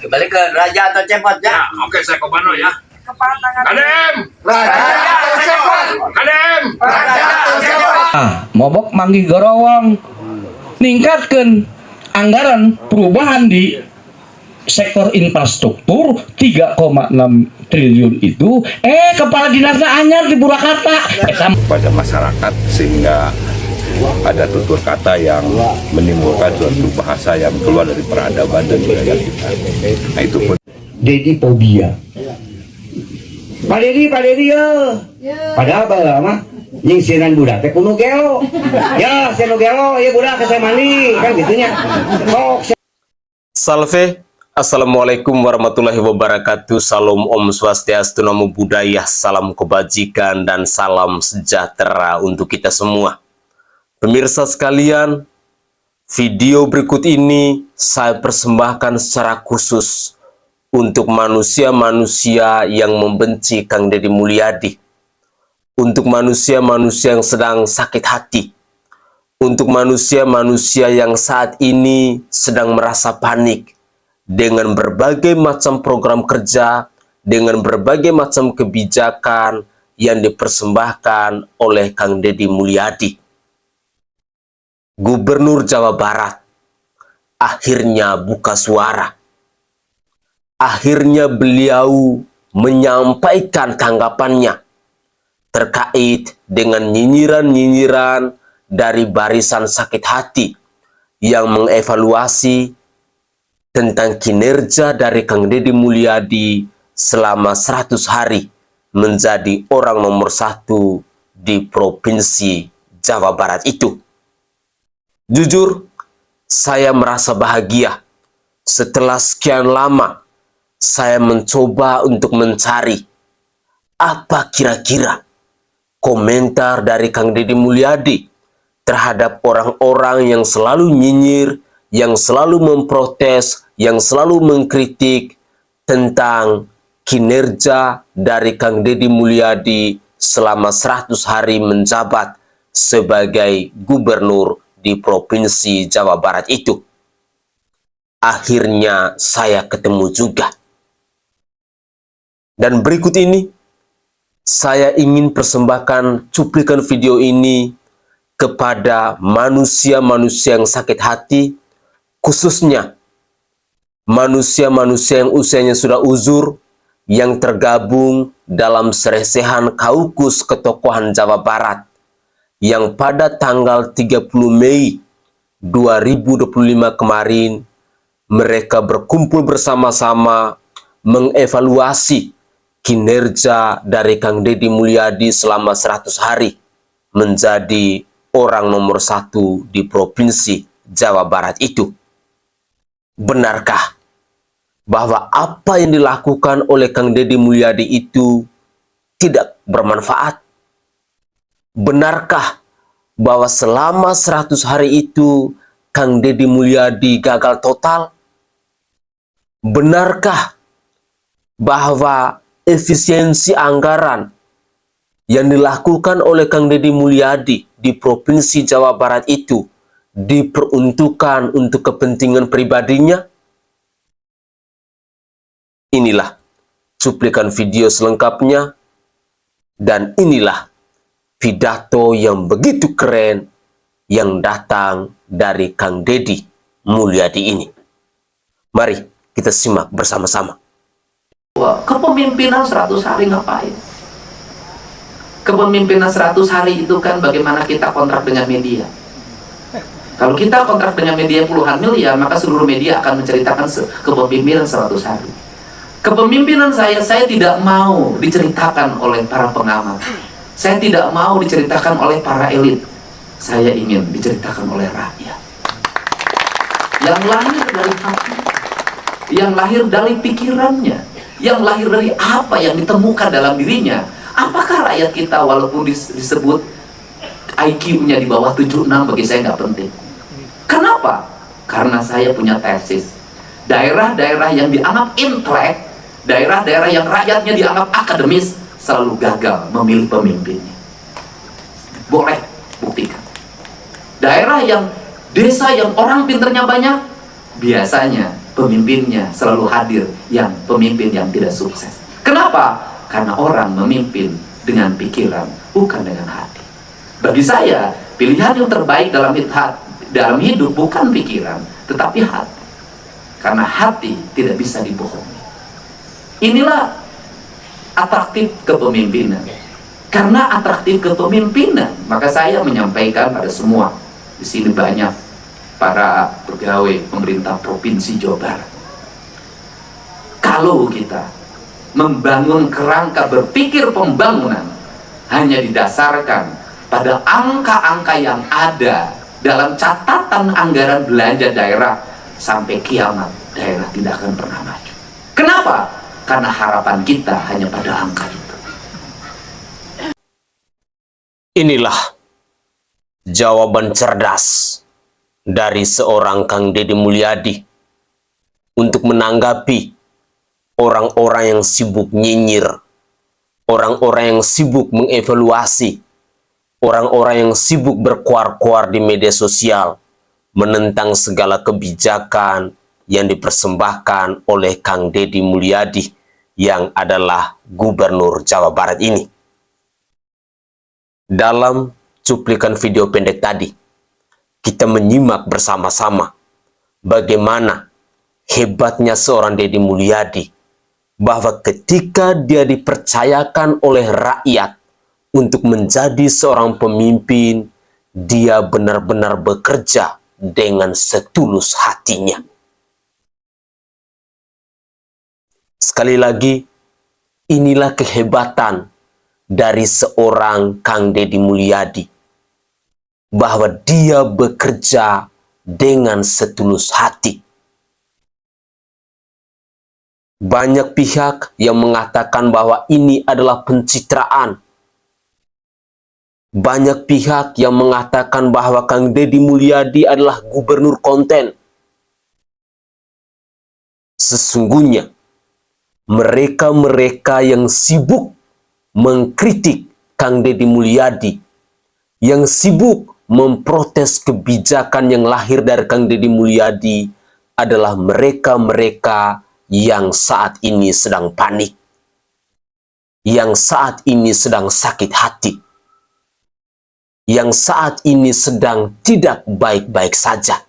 Kembali ke Raja atau Cepot ya. Oke, saya komando ya. Kepala tangan. Kadem! Raja atau Cepot. Kadem! Raja atau Cepot. Mobok manggih gorowong ningkatkan anggaran perubahan di sektor infrastruktur 3,6 triliun itu kepala dinasnya anyar di Purwakarta pada masyarakat sehingga ada tutur kata yang menimbulkan suatu bahasa yang keluar dari peradaban dan budaya kita. Nah itu pun. Dedi fobia. Pak Dedi ya. Padahal lama nyingsiran budak teh kuno gelo. Ya, seno gelo, ya budak saya mandi kan gitunya. Salve. Assalamualaikum warahmatullahi wabarakatuh. Salam Om Swastiastu, Namo Buddhaya, salam kebajikan dan salam sejahtera untuk kita semua. Pemirsa sekalian, video berikut ini saya persembahkan secara khusus untuk manusia-manusia yang membenci Kang Deddy Mulyadi, untuk manusia-manusia yang sedang sakit hati, untuk manusia-manusia yang saat ini sedang merasa panik dengan berbagai macam program kerja, dengan berbagai macam kebijakan yang dipersembahkan oleh Kang Deddy Mulyadi. Gubernur Jawa Barat akhirnya buka suara. Akhirnya beliau menyampaikan tanggapannya terkait dengan nyinyiran-nyinyiran dari barisan sakit hati yang mengevaluasi tentang kinerja dari Kang Deddy Mulyadi selama 100 hari menjadi orang nomor 1 di Provinsi Jawa Barat itu. Jujur, saya merasa bahagia setelah sekian lama saya mencoba untuk mencari apa kira-kira komentar dari Kang Deddy Mulyadi terhadap orang-orang yang selalu nyinyir, yang selalu memprotes, yang selalu mengkritik tentang kinerja dari Kang Deddy Mulyadi selama 100 hari menjabat sebagai gubernur di Provinsi Jawa Barat itu. Akhirnya saya ketemu juga. Dan berikut ini, saya ingin persembahkan cuplikan video ini kepada manusia-manusia yang sakit hati, khususnya manusia-manusia yang usianya sudah uzur, yang tergabung dalam seresihan Kaukus Ketokohan Jawa Barat, yang pada tanggal 30 Mei 2025 kemarin, mereka berkumpul bersama-sama mengevaluasi kinerja dari Kang Deddy Mulyadi selama 100 hari menjadi orang nomor 1 di Provinsi Jawa Barat itu. Benarkah bahwa apa yang dilakukan oleh Kang Deddy Mulyadi itu tidak bermanfaat? Benarkah bahwa selama 100 hari itu Kang Deddy Mulyadi gagal total? Benarkah bahwa efisiensi anggaran yang dilakukan oleh Kang Deddy Mulyadi di Provinsi Jawa Barat itu diperuntukkan untuk kepentingan pribadinya? Inilah cuplikan video selengkapnya, dan inilah pidato yang begitu keren yang datang dari Kang Deddy Mulyadi ini. Mari kita simak bersama-sama. Kepemimpinan 100 hari ngapain? Kepemimpinan 100 hari itu kan bagaimana kita kontrak dengan media. Kalau kita kontrak dengan media puluhan miliar, maka seluruh media akan menceritakan kepemimpinan 100 hari. Kepemimpinan saya tidak mau diceritakan oleh para pengamat. Saya tidak mau diceritakan oleh para elit. Saya ingin diceritakan oleh rakyat. Yang lahir dari hati, yang lahir dari pikirannya, yang lahir dari apa yang ditemukan dalam dirinya. Apakah rakyat kita walaupun disebut IQ-nya di bawah 76, bagi saya nggak penting. Kenapa? Karena saya punya tesis. Daerah-daerah yang dianggap intelek, daerah-daerah yang rakyatnya dianggap akademis, selalu gagal memilih pemimpinnya. Boleh buktikan. Daerah yang, desa yang orang pinternya banyak, biasanya pemimpinnya selalu hadir yang pemimpin yang tidak sukses. Kenapa? Karena orang memimpin dengan pikiran, bukan dengan hati. Bagi saya, pilihan yang terbaik dalam hidup bukan pikiran, tetapi hati. Karena hati tidak bisa dibohongi. Inilah atraktif kepemimpinan. Karena atraktif kepemimpinan, maka saya menyampaikan pada semua. Di sini banyak para pegawai pemerintah Provinsi Jawa Barat. Kalau kita membangun kerangka berpikir pembangunan hanya didasarkan pada angka-angka yang ada dalam catatan anggaran belanja daerah, sampai kiamat daerah tidak akan pernah maju. Kenapa? Karena harapan kita hanya pada angka itu. Inilah jawaban cerdas dari seorang Kang Deddy Mulyadi untuk menanggapi orang-orang yang sibuk nyinyir, orang-orang yang sibuk mengevaluasi, orang-orang yang sibuk berkuar-kuar di media sosial, menentang segala kebijakan yang dipersembahkan oleh Kang Deddy Mulyadi yang adalah Gubernur Jawa Barat ini. Dalam cuplikan video pendek tadi, kita menyimak bersama-sama bagaimana hebatnya seorang Deddy Mulyadi, bahwa ketika dia dipercayakan oleh rakyat untuk menjadi seorang pemimpin, dia benar-benar bekerja dengan setulus hatinya. Sekali lagi, inilah kehebatan dari seorang Kang Deddy Mulyadi, bahwa dia bekerja dengan setulus hati. Banyak pihak yang mengatakan bahwa ini adalah pencitraan. Banyak pihak yang mengatakan bahwa Kang Deddy Mulyadi adalah gubernur konten. Sesungguhnya, mereka-mereka yang sibuk mengkritik Kang Deddy Mulyadi, yang sibuk memprotes kebijakan yang lahir dari Kang Deddy Mulyadi, adalah mereka-mereka yang saat ini sedang panik, yang saat ini sedang sakit hati, yang saat ini sedang tidak baik-baik saja.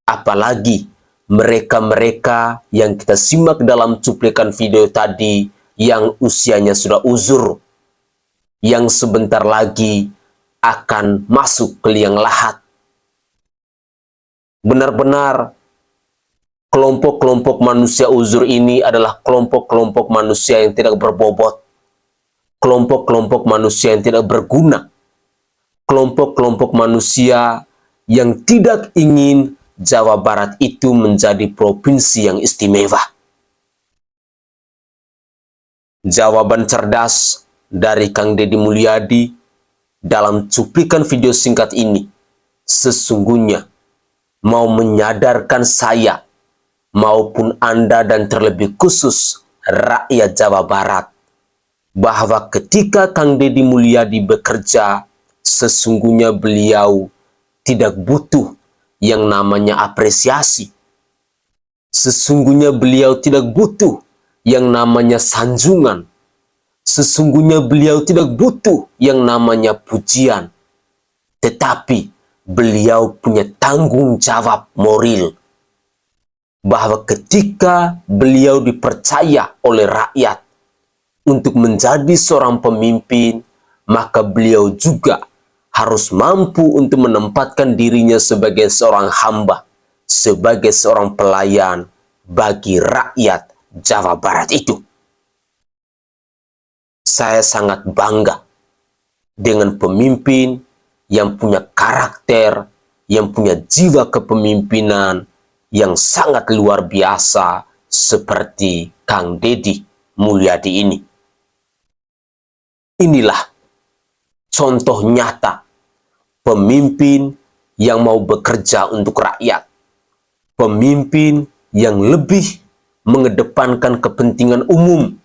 Apalagi mereka-mereka yang kita simak dalam cuplikan video tadi, yang usianya sudah uzur, yang sebentar lagi akan masuk ke liang lahat. Benar-benar kelompok-kelompok manusia uzur ini adalah kelompok-kelompok manusia yang tidak berbobot, kelompok-kelompok manusia yang tidak berguna, kelompok-kelompok manusia yang tidak ingin Jawa Barat itu menjadi provinsi yang istimewa. Jawaban cerdas dari Kang Deddy Mulyadi dalam cuplikan video singkat ini sesungguhnya mau menyadarkan saya maupun Anda, dan terlebih khusus rakyat Jawa Barat, bahwa ketika Kang Deddy Mulyadi bekerja, sesungguhnya beliau tidak butuh yang namanya apresiasi. Sesungguhnya beliau tidak butuh yang namanya sanjungan. Sesungguhnya beliau tidak butuh yang namanya pujian. Tetapi beliau punya tanggung jawab moral, bahwa ketika beliau dipercaya oleh rakyat untuk menjadi seorang pemimpin, maka beliau juga harus mampu untuk menempatkan dirinya sebagai seorang hamba, sebagai seorang pelayan bagi rakyat Jawa Barat itu. Saya sangat bangga dengan pemimpin yang punya karakter, yang punya jiwa kepemimpinan yang sangat luar biasa seperti Kang Deddy Mulyadi ini. Inilah contoh nyata pemimpin yang mau bekerja untuk rakyat, pemimpin yang lebih mengedepankan kepentingan umum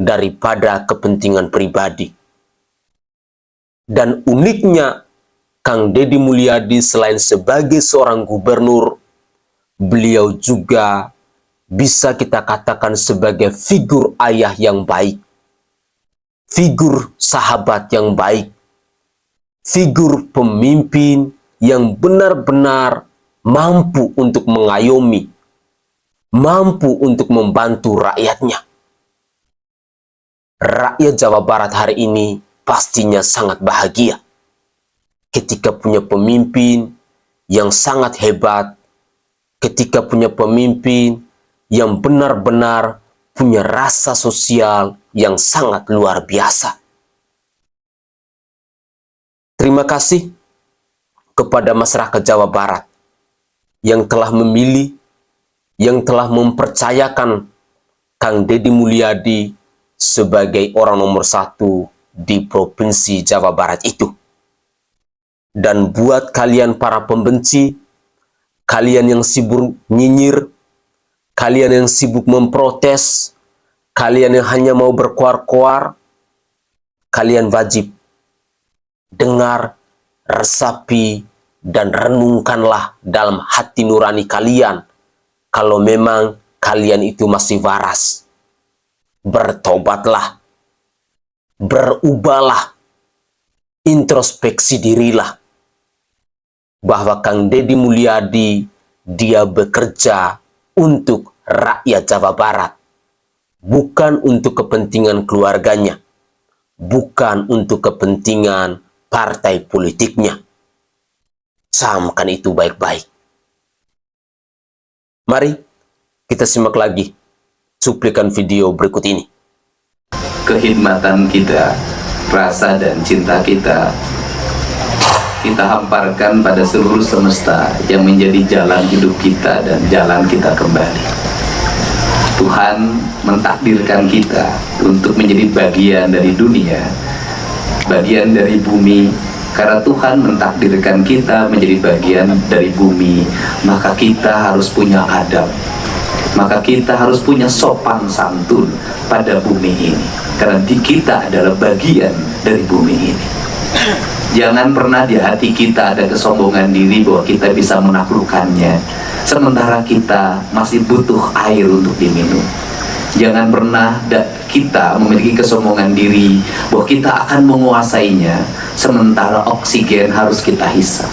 daripada kepentingan pribadi. Dan uniknya, Kang Deddy Mulyadi selain sebagai seorang gubernur, beliau juga bisa kita katakan sebagai figur ayah yang baik, figur sahabat yang baik, figur pemimpin yang benar-benar mampu untuk mengayomi, mampu untuk membantu rakyatnya. Rakyat Jawa Barat hari ini pastinya sangat bahagia ketika punya pemimpin yang sangat hebat, ketika punya pemimpin yang benar-benar punya rasa sosial yang sangat luar biasa. Terima kasih kepada masyarakat Jawa Barat yang telah memilih, yang telah mempercayakan Kang Deddy Mulyadi sebagai orang nomor 1 di Provinsi Jawa Barat itu. Dan buat kalian para pembenci, kalian yang sibuk nyinyir, kalian yang sibuk memprotes, kalian yang hanya mau berkoar-koar, kalian wajib dengar, resapi, dan renungkanlah dalam hati nurani kalian kalau memang kalian itu masih waras. Bertobatlah, berubahlah, introspeksi dirilah bahwa Kang Deddy Mulyadi dia bekerja untuk rakyat Jawa Barat, bukan untuk kepentingan keluarganya, bukan untuk kepentingan partai politiknya. Camkan itu baik-baik. Mari kita simak lagi cuplikan video berikut ini. Kekhidmatan kita, rasa dan cinta kita hamparkan pada seluruh semesta yang menjadi jalan hidup kita dan jalan kita kembali. Tuhan mentakdirkan kita untuk menjadi bagian dari dunia, bagian dari bumi. Karena Tuhan mentakdirkan kita menjadi bagian dari bumi, maka kita harus punya adab, maka kita harus punya sopan santun pada bumi ini. Karena kita adalah bagian dari bumi ini. Jangan pernah di hati kita ada kesombongan diri bahwa kita bisa menaklukkannya, sementara kita masih butuh air untuk diminum. Jangan pernah kita memiliki kesombongan diri bahwa kita akan menguasainya, sementara oksigen harus kita hisap.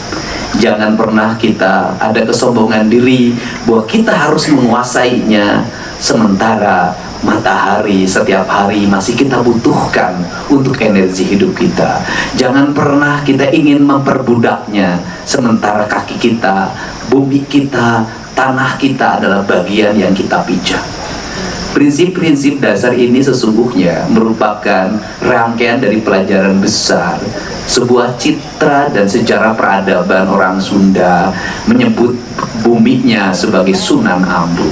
Jangan pernah kita ada kesombongan diri bahwa kita harus menguasainya, sementara matahari setiap hari masih kita butuhkan untuk energi hidup kita. Jangan pernah kita ingin memperbudaknya, sementara kaki kita, bumi kita, tanah kita adalah bagian yang kita pijak. Prinsip-prinsip dasar ini sesungguhnya merupakan rangkaian dari pelajaran besar, sebuah citra dan sejarah peradaban orang Sunda menyebut buminya sebagai Sunan Ambu.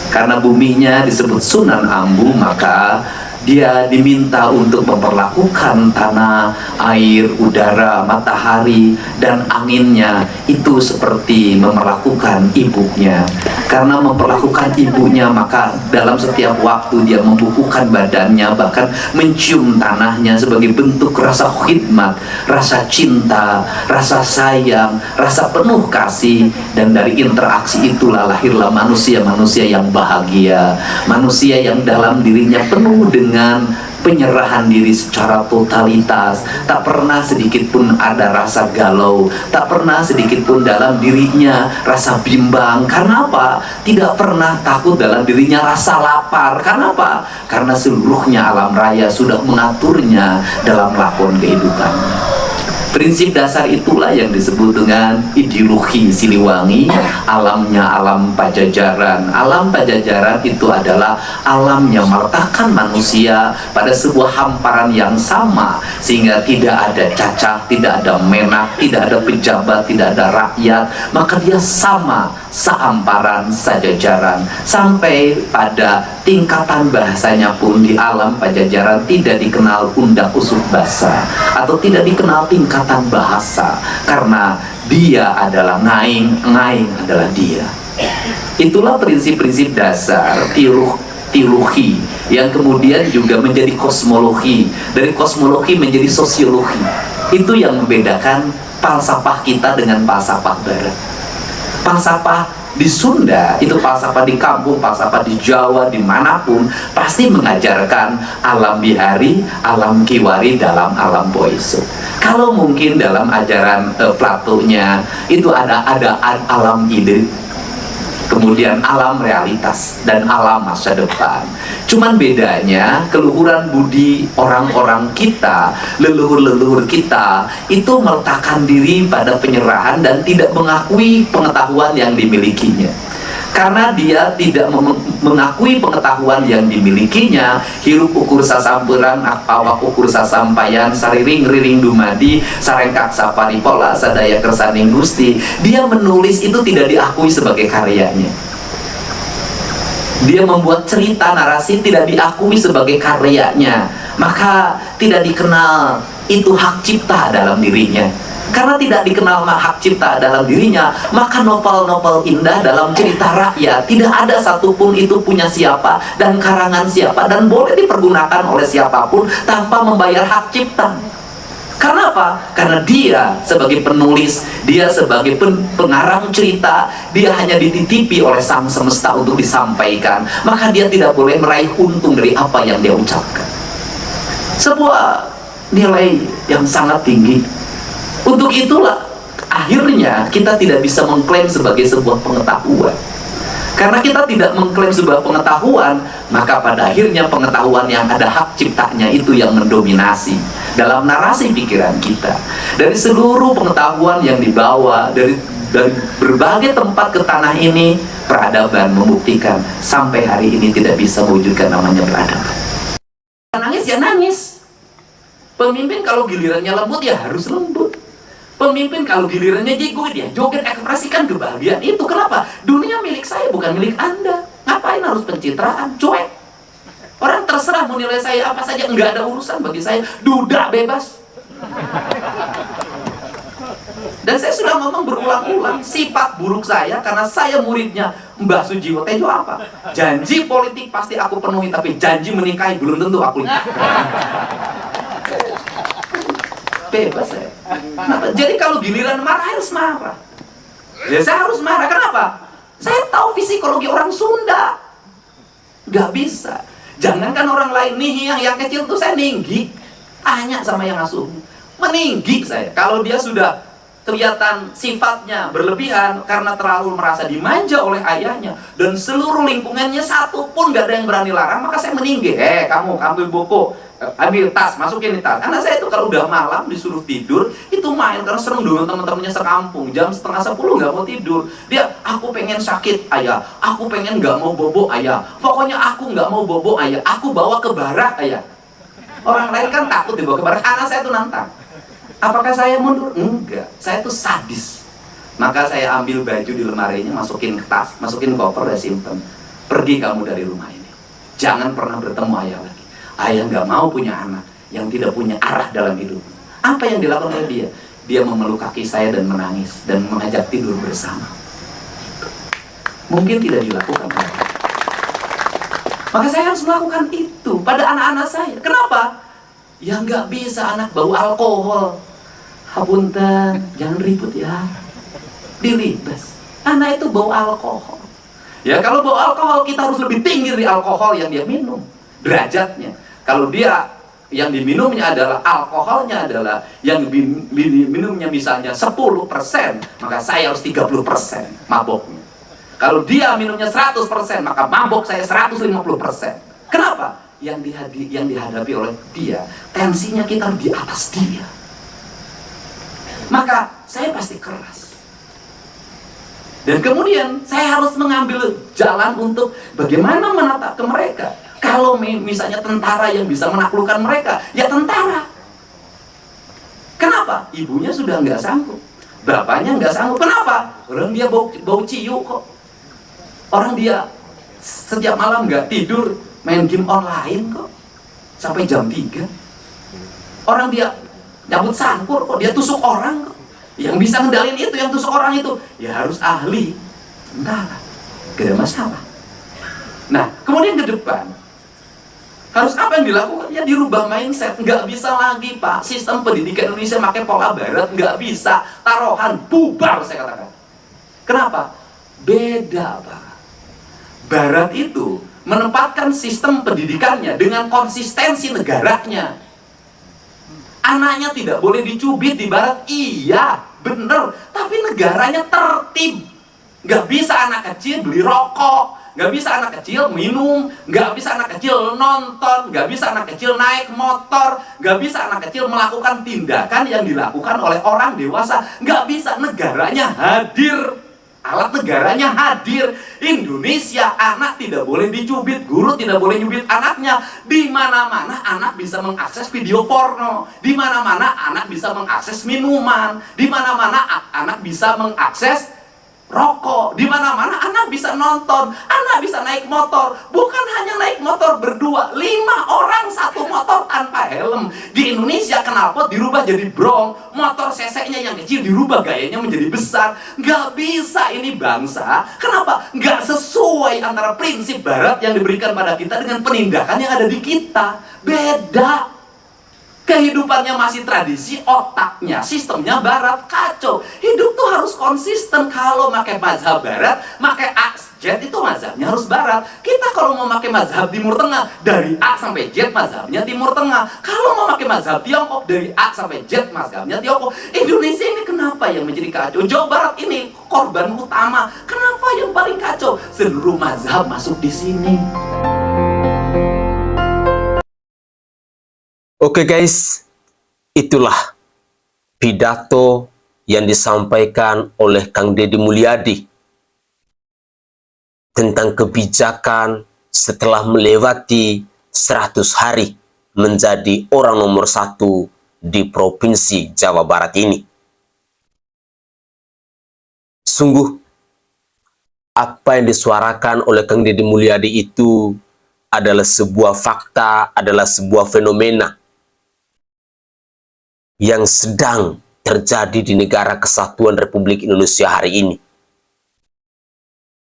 Karena buminya disebut Sunan Ambu, maka dia diminta untuk memperlakukan tanah, air, udara, matahari, dan anginnya itu seperti memperlakukan ibunya. Karena memperlakukan ibunya, maka dalam setiap waktu dia membukukan badannya, bahkan mencium tanahnya sebagai bentuk rasa khidmat, rasa cinta, rasa sayang, rasa penuh kasih. Dan dari interaksi itulah lahirlah manusia-manusia yang bahagia, manusia yang dalam dirinya penuh dengan penyerahan diri secara totalitas. Tak pernah sedikit pun ada rasa galau, tak pernah sedikit pun dalam dirinya rasa bimbang. Karena apa? Tidak pernah takut dalam dirinya rasa lapar. Karena apa? Karena seluruhnya alam raya sudah mengaturnya dalam lakon kehidupannya. Prinsip dasar itulah yang disebut dengan ideologi Siliwangi, alamnya alam Pajajaran. Alam Pajajaran itu adalah alam yang meletakkan manusia pada sebuah hamparan yang sama, sehingga tidak ada cacah, tidak ada menak, tidak ada pejabat, tidak ada rakyat, maka dia sama, sehamparan, sejajaran. Sampai pada tingkatan bahasanya pun di alam Pajajaran tidak dikenal undak usuk basa, atau tidak dikenal tingkatan bahasa, karena dia adalah ngaing, ngaing adalah dia. Itulah prinsip-prinsip dasar teologi yang kemudian juga menjadi kosmologi, dari kosmologi menjadi sosiologi. Itu yang membedakan falsafah kita dengan falsafah barat. Falsafah Di Sunda itu falsafah di kampung, falsafah di Jawa, dimanapun pasti mengajarkan alam bihari, alam kiwari dalam alam boiso. Kalau mungkin dalam ajaran Platonya itu ada alam ide, kemudian alam realitas dan alam masa depan. Cuman bedanya keluhuran budi orang-orang kita, leluhur-leluhur kita itu meletakkan diri pada penyerahan dan tidak mengakui pengetahuan yang dimilikinya. Karena dia tidak mengakui pengetahuan yang dimilikinya, hirup ukur sasampuran, awak ukur sasampayan, sariring riring dumadi, sarengkak saparipola, sadaya kersaning gusti. Dia menulis itu tidak diakui sebagai karyanya. Dia membuat cerita narasi tidak diakui sebagai karyanya, maka tidak dikenal itu hak cipta dalam dirinya. Karena tidak dikenal hak cipta dalam dirinya, maka novel-novel indah dalam cerita rakyat tidak ada satupun itu punya siapa dan karangan siapa dan boleh dipergunakan oleh siapapun tanpa membayar hak cipta. Karena apa? Karena dia sebagai penulis, dia sebagai pengarang cerita, dia hanya dititipi oleh sang semesta untuk disampaikan. Maka dia tidak boleh meraih untung dari apa yang dia ucapkan. Sebuah nilai yang sangat tinggi. Untuk itulah akhirnya kita tidak bisa mengklaim sebagai sebuah pengetahuan. Karena kita tidak mengklaim sebuah pengetahuan, maka pada akhirnya pengetahuan yang ada hak ciptanya itu yang mendominasi dalam narasi pikiran kita. Dari seluruh pengetahuan yang dibawa dari berbagai tempat ke tanah ini, peradaban membuktikan sampai hari ini tidak bisa mewujudkan namanya peradaban. Nangis ya nangis. Pemimpin kalau gilirannya lembut ya harus lembut. Pemimpin kalau gilirannya joget ya joget, ekspresikan kebahagiaan itu. Kenapa? Dunia milik saya bukan milik Anda. Ngapain harus pencitraan? Cuek. Orang terserah mau nilai saya apa saja, nggak ada urusan bagi saya. Duda bebas. Dan saya sudah ngomong berulang-ulang, sifat buruk saya karena saya muridnya Mbah Sujiwo Tejo apa? Janji politik pasti aku penuhi, tapi janji menikahi belum tentu aku bebas saya. Kenapa? Jadi kalau giliran marah harus marah. Ya saya harus marah. Kenapa? Saya tahu psikologi orang Sunda. Gak bisa. Jangankan orang lain nih yang kecil tuh saya ninggi. Tanya sama yang asuh. Meninggi saya. Kalau dia sudah kelihatan sifatnya berlebihan karena terlalu merasa dimanja oleh ayahnya dan seluruh lingkungannya satu pun gak ada yang berani larang, maka saya meninggi. Kamu ambil buku, ambil tas, masukin di tas. Karena saya itu kalau udah malam disuruh tidur itu main karena serem dengan teman-temannya sekampung. Jam 9:30 nggak mau tidur. Dia, aku pengen sakit ayah, aku pengen nggak mau bobo ayah. Pokoknya aku nggak mau bobo ayah. Aku bawa ke barak ayah. Orang lain kan takut dibawa ke barak. Anak saya tuh nantang. Apakah saya mundur? Enggak. Saya tuh sadis. Maka saya ambil baju di lemarinya, masukin ke tas, masukin koper dan simpen. Pergi kamu dari rumah ini. Jangan pernah bertemu ayah lagi. Ayah nggak mau punya anak yang tidak punya arah dalam hidup. Apa yang dilakukan oleh dia? Dia memeluk kaki saya dan menangis dan mengajak tidur bersama. Mungkin tidak dilakukan oleh saya. Maka saya harus melakukan itu pada anak-anak saya. Kenapa? Ya nggak bisa anak bau alkohol. Hapunten, jangan ribut ya. Dilibas. Anak itu bau alkohol. Ya kalau bau alkohol kita harus lebih tinggi dari alkohol yang dia minum. Derajatnya. Kalau dia yang diminumnya adalah alkoholnya adalah yang diminumnya misalnya 10%, maka saya harus 30% maboknya. Kalau dia minumnya 100%, maka mabok saya 150%. Kenapa? Yang dihadapi oleh dia, tensinya kita di atas dia. Maka saya pasti keras. Dan kemudian saya harus mengambil jalan untuk bagaimana menatap ke mereka. Kalau misalnya tentara yang bisa menaklukkan mereka, ya tentara. Kenapa? Ibunya sudah nggak sanggup, bapaknya nggak sanggup. Kenapa? Orang dia bau ciu kok. Orang dia setiap malam nggak tidur, main game online kok sampai jam 3. Orang dia nyabut sangkur kok, dia tusuk orang kok. Yang bisa ngendalin itu, yang tusuk orang itu, ya harus ahli tentara. Gak ada masalah. Nah, kemudian ke depan harus apa yang dilakukan? Ya dirubah mindset. Nggak bisa lagi Pak, sistem pendidikan Indonesia pakai pola barat, nggak bisa. Taruhan, bubar saya katakan. Kenapa? Beda, Pak. Barat itu menempatkan sistem pendidikannya dengan konsistensi negaranya. Anaknya tidak boleh dicubit di Barat, iya, bener. Tapi negaranya tertib. Gak bisa anak kecil beli rokok, gak bisa anak kecil minum, gak bisa anak kecil nonton, gak bisa anak kecil naik motor, gak bisa anak kecil melakukan tindakan yang dilakukan oleh orang dewasa. Gak bisa, negaranya hadir. Alat negaranya hadir. Indonesia, anak tidak boleh dicubit, guru tidak boleh nyubit anaknya. Di mana-mana anak bisa mengakses video porno, di mana-mana anak bisa mengakses minuman, di mana-mana anak bisa mengakses rokok, di mana-mana anak bisa nonton, anak bisa naik motor. Bukan hanya naik motor berdua, 5 orang satu motor tanpa helm. Di Indonesia knalpot dirubah jadi brong, motor seseknya yang kecil dirubah gayanya menjadi besar. Gak bisa ini bangsa. Kenapa? Gak sesuai antara prinsip Barat yang diberikan pada kita dengan penindakan yang ada di kita. Beda. Kehidupannya masih tradisi, otaknya, sistemnya Barat, kacau. Hidup tuh harus konsisten. Kalau pakai mazhab Barat, pakai A, Z itu mazhabnya harus Barat. Kita kalau mau pakai mazhab Timur Tengah, dari A sampai Z mazhabnya Timur Tengah. Kalau mau pakai mazhab Tiongkok, dari A sampai Z mazhabnya Tiongkok. Indonesia ini kenapa yang menjadi kacau? Jawa Barat ini korban utama. Kenapa yang paling kacau? Seluruh mazhab masuk di sini. Oke guys, itulah pidato yang disampaikan oleh Kang Deddy Mulyadi tentang kebijakan setelah melewati 100 hari menjadi orang nomor 1 di Provinsi Jawa Barat ini. Sungguh, apa yang disuarakan oleh Kang Deddy Mulyadi itu adalah sebuah fakta, adalah sebuah fenomena yang sedang terjadi di negara kesatuan Republik Indonesia hari ini.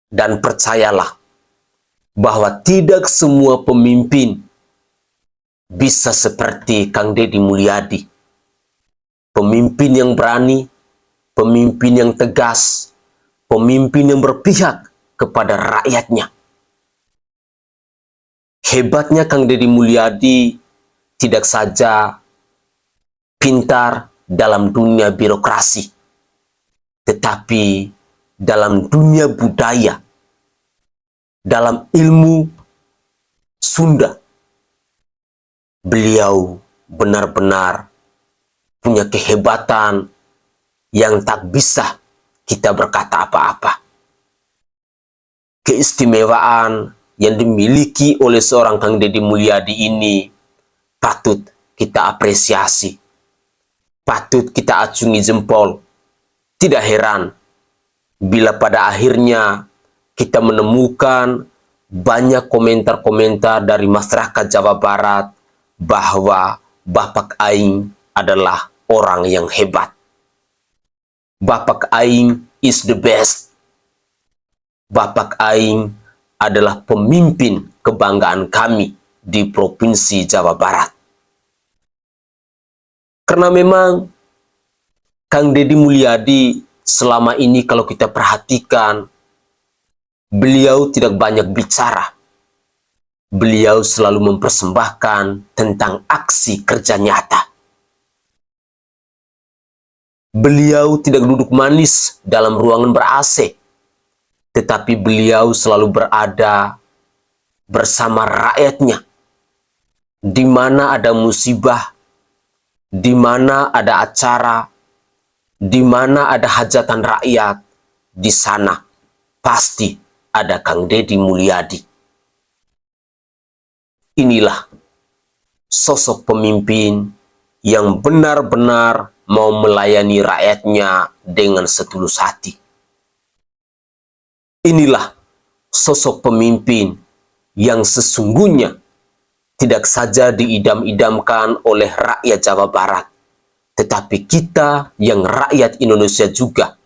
Dan percayalah bahwa tidak semua pemimpin bisa seperti Kang Deddy Mulyadi. Pemimpin yang berani, pemimpin yang tegas, pemimpin yang berpihak kepada rakyatnya. Hebatnya Kang Deddy Mulyadi tidak saja pintar dalam dunia birokrasi, tetapi dalam dunia budaya, dalam ilmu Sunda, beliau benar-benar punya kehebatan yang tak bisa kita berkata apa-apa. Keistimewaan yang dimiliki oleh seorang Kang Deddy Mulyadi ini patut kita apresiasi, patut kita acungi jempol. Tidak heran bila pada akhirnya kita menemukan banyak komentar-komentar dari masyarakat Jawa Barat bahwa Bapak Aing adalah orang yang hebat. Bapak Aing is the best. Bapak Aing adalah pemimpin kebanggaan kami di Provinsi Jawa Barat. Karena memang Kang Deddy Mulyadi selama ini kalau kita perhatikan, beliau tidak banyak bicara. Beliau selalu mempersembahkan tentang aksi kerja nyata. Beliau tidak duduk manis dalam ruangan ber-AC, tetapi beliau selalu berada bersama rakyatnya. Di mana ada musibah, di mana ada acara, di mana ada hajatan rakyat, di sana pasti ada Kang Deddy Mulyadi. Inilah sosok pemimpin yang benar-benar mau melayani rakyatnya dengan setulus hati. Inilah sosok pemimpin yang sesungguhnya tidak saja diidam-idamkan oleh rakyat Jawa Barat, tetapi kita yang rakyat Indonesia juga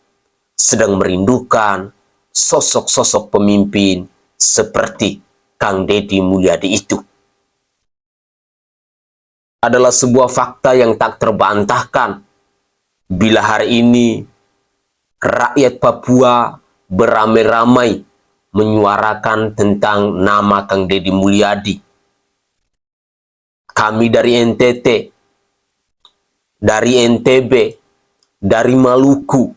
sedang merindukan sosok-sosok pemimpin seperti Kang Deddy Mulyadi itu. Adalah sebuah fakta yang tak terbantahkan bila hari ini rakyat Papua beramai-ramai menyuarakan tentang nama Kang Deddy Mulyadi. Kami dari NTT, dari NTB, dari Maluku,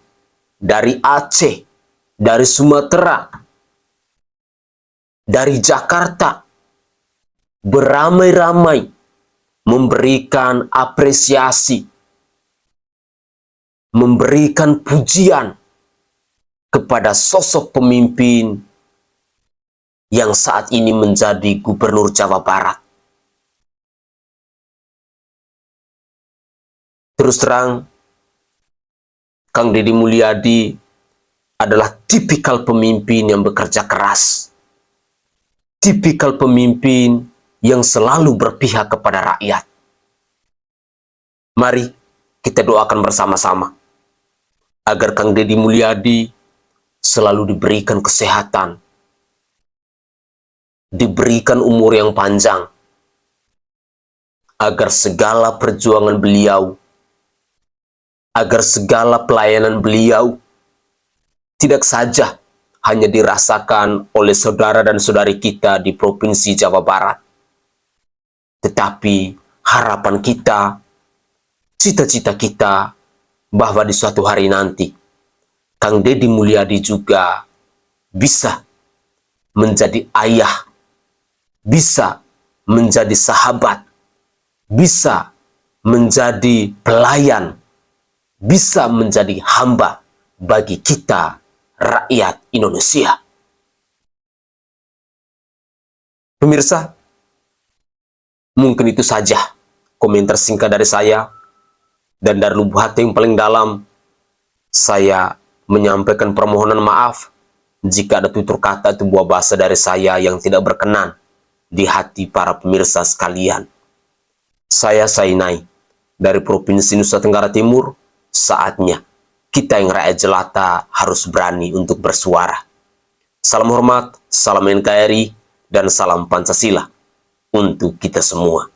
dari Aceh, dari Sumatera, dari Jakarta, beramai-ramai memberikan apresiasi, memberikan pujian kepada sosok pemimpin yang saat ini menjadi Gubernur Jawa Barat. Terus terang, Kang Deddy Mulyadi adalah tipikal pemimpin yang bekerja keras. Tipikal pemimpin yang selalu berpihak kepada rakyat. Mari kita doakan bersama-sama agar Kang Deddy Mulyadi selalu diberikan kesehatan, diberikan umur yang panjang, agar segala perjuangan beliau, agar segala pelayanan beliau tidak saja hanya dirasakan oleh saudara dan saudari kita di Provinsi Jawa Barat, tetapi harapan kita, cita-cita kita, bahwa di suatu hari nanti Kang Deddy Mulyadi juga bisa menjadi ayah, bisa menjadi sahabat, bisa menjadi pelayan, bisa menjadi hamba bagi kita rakyat Indonesia. Pemirsa, mungkin itu saja komentar singkat dari saya, dan dari lubuk hati yang paling dalam saya menyampaikan permohonan maaf jika ada tutur kata atau buah bahasa dari saya yang tidak berkenan di hati para pemirsa sekalian. Saya Sainai dari Provinsi Nusa Tenggara Timur. Saatnya kita yang rakyat jelata harus berani untuk bersuara. Salam hormat, salam NKRI, dan salam Pancasila untuk kita semua.